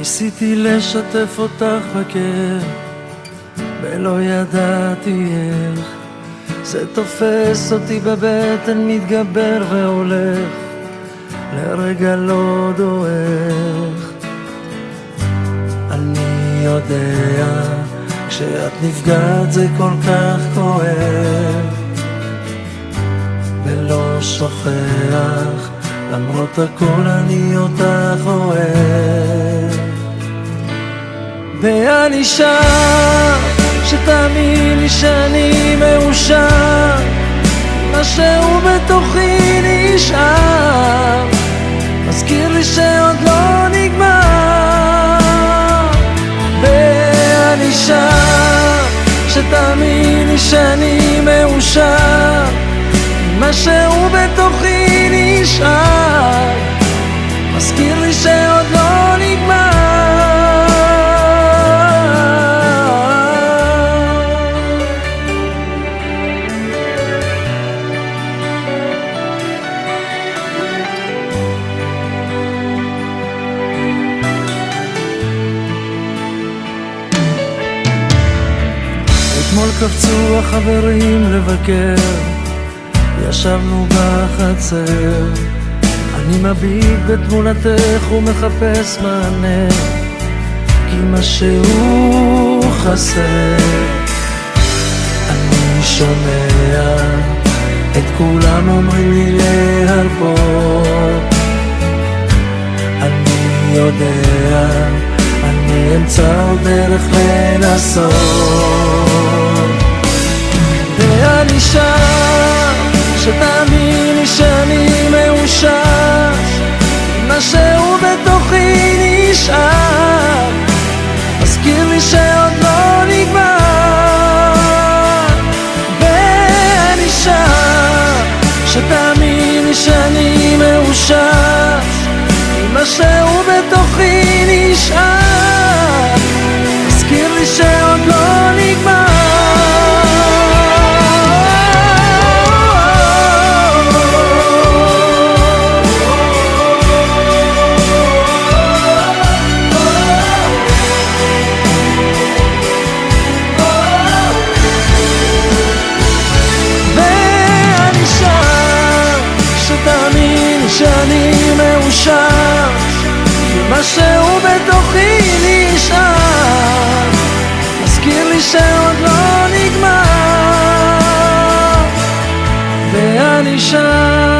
ניסיתי לשתף אותך בכאב ולא ידעתי איך. זה תופס אותי בבטן, מתגבר והולך, לרגע לא דועך. אני יודע, כשאת נפגעת זה כל כך כואב, ולא שוכח, למרות הכל אני אותך אוהב. ואני שם, שתאמין לי שאני מאושר, משהו בתוכי נשאר, מזכיר לי שעוד לא נגמר. ואני שם, שתאמין לי שאני מאושר, משהו בתוכי נשאר, מזכיר לי שעוד לא נגמר. אתמול קפצו החברים לבקר, ישבנו בחצר, אני מביט בתמונתך ומחפש מענה, כי משהו חסר. אני שומע את כולם אומרים לי להרפות, אני יודע, אני אמצא עוד דרך לנסות. ואני שם, שתאמין לי שאני מאושר, משהו בתוכי נשאר, מזכיר לי שעוד לא נגמר. ואני שם, שתאמין לי שאני מאושר, משהו בתוכי נשאר, מזכיר לי שעוד לא נגמר. שאני מאושר, משהו בתוכי נשאר, מזכיר לי שעוד לא נגמר. ואני שם